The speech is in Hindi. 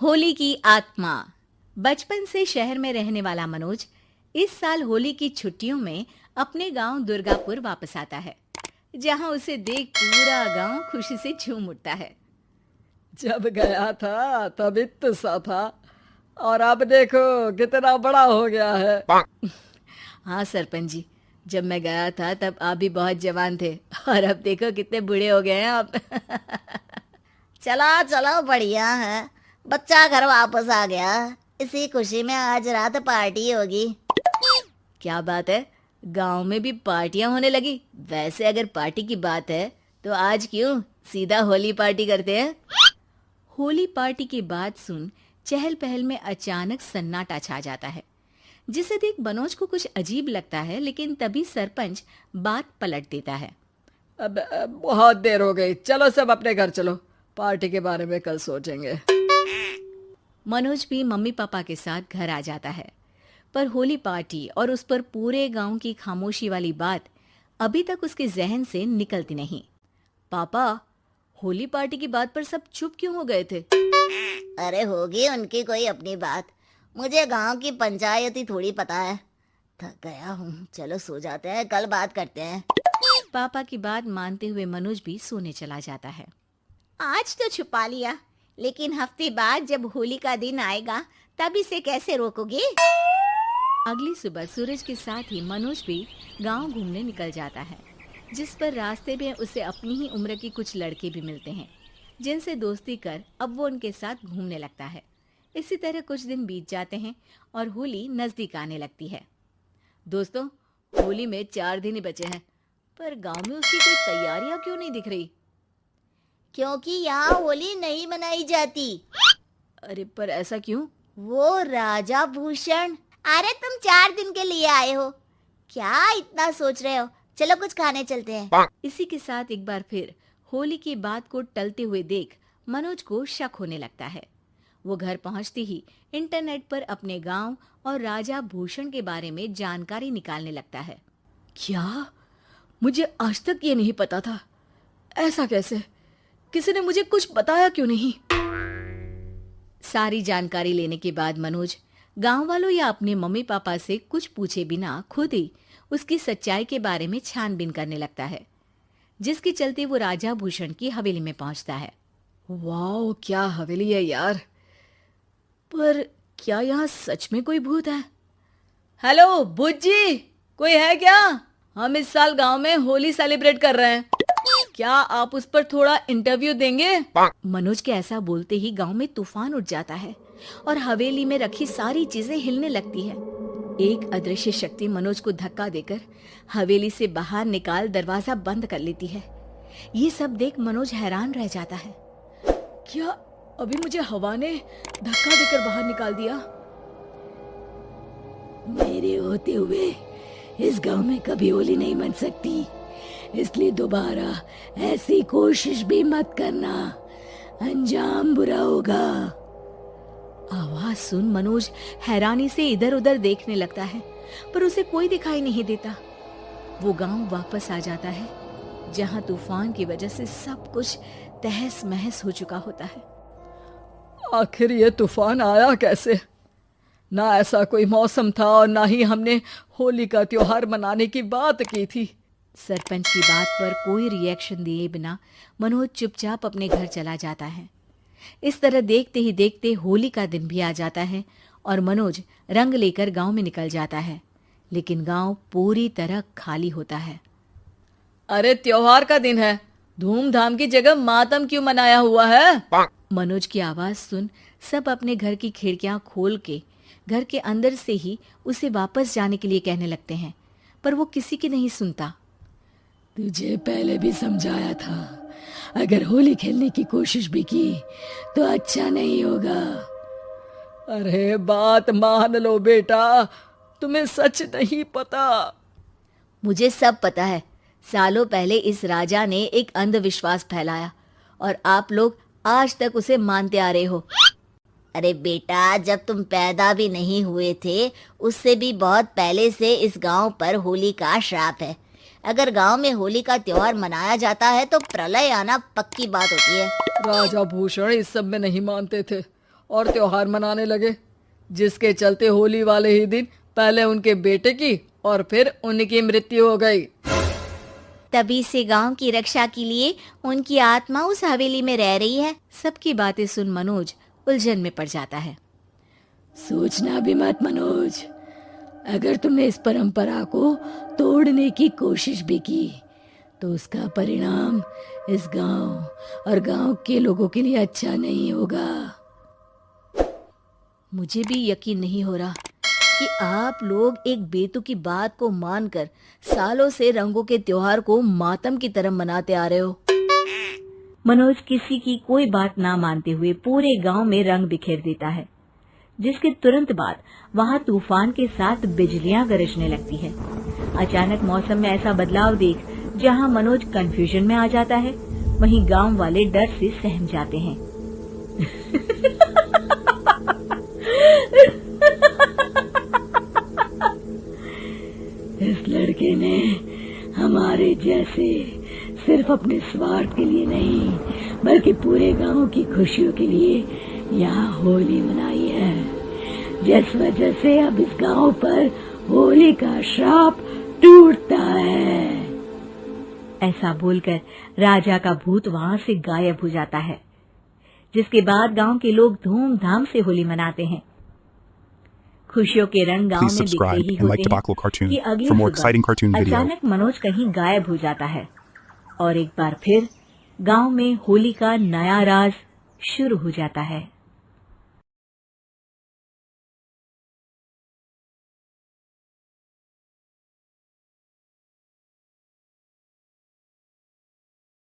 होली की आत्मा। बचपन से शहर में रहने वाला मनोज इस साल होली की छुट्टियों में अपने गांव दुर्गापुर वापस आता है, जहां उसे देख पूरा गांव खुशी से झूम उठता है। जब गया था तब इतना सा था और अब देखो कितना बड़ा हो गया है। हाँ सरपंच जी, जब मैं गया था तब आप भी बहुत जवान थे और अब देखो कितने बूढ़े हो गए हैं आप। चलो चलो, बढ़िया है। बच्चा घर वापस आ गया। इसी खुशी में आज रात पार्टी होगी। क्या बात है, गांव में भी पार्टियां होने लगी। वैसे अगर पार्टी की बात है तो आज क्यों सीधा होली पार्टी करते हैं। होली पार्टी की बात सुन चहल पहल में अचानक सन्नाटा छा जाता है, जिसे देख मनोज को कुछ अजीब लगता है, लेकिन तभी सरपंच बात पलट देता है। अब बहुत देर हो गई, चलो सब अपने घर चलो, पार्टी के बारे में कल सोचेंगे। मनोज भी मम्मी पापा के साथ घर आ जाता है, पर होली पार्टी और उस पर पूरे गांव की खामोशी वाली बात अभी तक उसके जहन से निकलती नहीं। पापा, होली पार्टी की बात पर सब चुप क्यों हो गए थे? अरे होगी उनकी कोई अपनी बात। मुझे गांव की पंचायत ही थोड़ी पता है। थक गया हूँ, चलो सो जाते हैं, कल बात करते हैं। पापा की बात मानते हुए मनोज भी सोने चला जाता है। आज तो छुपा लिया, लेकिन हफ्ते बाद जब होली का दिन आएगा तब इसे कैसे रोकोगे? अगली सुबह सूरज के साथ ही मनोज भी गांव घूमने निकल जाता है, जिस पर रास्ते में उसे अपनी ही उम्र के कुछ लड़के भी मिलते हैं, जिनसे दोस्ती कर अब वो उनके साथ घूमने लगता है। इसी तरह कुछ दिन बीत जाते हैं और होली नजदीक आने लगती है। दोस्तों, होली में 4 दिन ही बचे हैं, पर गांव में उसकी कोई तैयारियां क्यों नहीं दिख रही? क्योंकि यहाँ होली नहीं मनाई जाती। अरे पर ऐसा क्यों? वो राजा भूषण। अरे तुम 4 दिन के लिए आए हो, क्या इतना सोच रहे हो? चलो कुछ खाने चलते हैं। इसी के साथ एक बार फिर होली की बात को टलते हुए देख मनोज को शक होने लगता है। वो घर पहुंचते ही इंटरनेट पर अपने गांव और राजा भूषण के बारे में जानकारी निकालने लगता है। क्या? मुझे आज तक ये नहीं पता था। ऐसा कैसे? किसी ने मुझे कुछ बताया क्यों नहीं? सारी जानकारी लेने के बाद मनोज गांव वालों या अपने मम्मी पापा से कुछ पूछे बिना खुद ही उसकी सच्चाई के बारे में छानबीन करने लगता है, जिसके चलते वो राजा भूषण की हवेली में पहुंचता है। वाह, क्या हवेली है यार। पर क्या यहाँ सच में कोई भूत है? हेलो भूत जी, कोई है क्या? हम इस साल गांव में होली सेलिब्रेट कर रहे हैं, क्या आप उस पर थोड़ा इंटरव्यू देंगे? मनोज के ऐसा बोलते ही गांव में तूफान उठ जाता है और हवेली में रखी सारी चीजें हिलने लगती है। एक अदृश्य शक्ति मनोज को धक्का देकर हवेली से बाहर निकाल दरवाजा बंद कर लेती है। ये सब देख मनोज हैरान रह जाता है। क्या अभी मुझे हवा ने धक्का देकर बाहर निकाल दिया? मेरे होते हुए इस गांव में कभी होली नहीं मन सकती, इसलिए दोबारा ऐसी कोशिश भी मत करना, अंजाम बुरा होगा। आवाज सुन मनोज हैरानी से इधर उधर देखने लगता है, पर उसे कोई दिखाई नहीं देता। वो गांव वापस आ जाता है, जहां तूफान की वजह से सब कुछ तहस महस हो चुका होता है। आखिर ये तूफान आया कैसे? ना ऐसा कोई मौसम था और ना ही हमने होली का त्योहार मनाने की बात की थी। सरपंच की बात पर कोई रिएक्शन दिए बिना मनोज चुपचाप अपने घर चला जाता है। इस तरह देखते ही देखते होली का दिन भी आ जाता है और मनोज रंग लेकर गांव में निकल जाता है, लेकिन गांव पूरी तरह खाली होता है। अरे त्योहार का दिन है, धूमधाम की जगह मातम क्यों मनाया हुआ है? मनोज की आवाज सुन सब अपने घर की खिड़कियां खोल के घर के अंदर से ही उसे वापस जाने के लिए कहने लगते हैं, पर वो किसी की नहीं सुनता। तुझे पहले भी समझाया था, अगर होली खेलने की कोशिश भी की तो अच्छा नहीं होगा। अरे बात मान लो बेटा, तुम्हें सच नहीं पता। मुझे सब पता है। सालों पहले इस राजा ने एक अंधविश्वास फैलाया और आप लोग आज तक उसे मानते आ रहे हो। अरे बेटा, जब तुम पैदा भी नहीं हुए थे उससे भी बहुत पहले से इस गांव पर होली का श्राप है। अगर गांव में होली का त्योहार मनाया जाता है तो प्रलय आना पक्की बात होती है। राजा भूषण इस सब में नहीं मानते थे और त्योहार मनाने लगे, जिसके चलते होली वाले ही दिन पहले उनके बेटे की और फिर उनकी मृत्यु हो गई। तभी से गांव की रक्षा के लिए उनकी आत्मा उस हवेली में रह रही है। सबकी बातें सुन मनोज उलझन में पड़ जाता है। सोचना भी मत मनोज, अगर तुमने इस परंपरा को तोड़ने की कोशिश भी की तो उसका परिणाम इस गांव और गांव के लोगों के लिए अच्छा नहीं होगा। मुझे भी यकीन नहीं हो रहा कि आप लोग एक बेतुकी बात को मानकर सालों से रंगों के त्योहार को मातम की तरह मनाते आ रहे हो। मनोज किसी की कोई बात ना मानते हुए पूरे गांव में रंग बिखेर देता है, जिसके तुरंत बाद वहां तूफान के साथ बिजलियां गरजने लगती है। अचानक मौसम में ऐसा बदलाव देख जहां मनोज कंफ्यूजन में आ जाता है, वहीं गांव वाले डर से सहम जाते हैं। इस लड़के ने हमारे जैसे सिर्फ अपने स्वार्थ के लिए नहीं बल्कि पूरे गांव की खुशियों के लिए यहाँ होली मनाई है, जिस वजह से अब इस गांव पर होली का श्राप टूटता है। ऐसा बोलकर राजा का भूत वहां से गायब हो जाता है, जिसके बाद गांव के लोग धूमधाम से होली मनाते हैं। खुशियों के रंग गांव में बिखरे ही होते हैं कि अगली सुबह अचानक मनोज कहीं गायब हो जाता है और एक बार फिर गांव में होली का नया राज शुरू हो जाता है।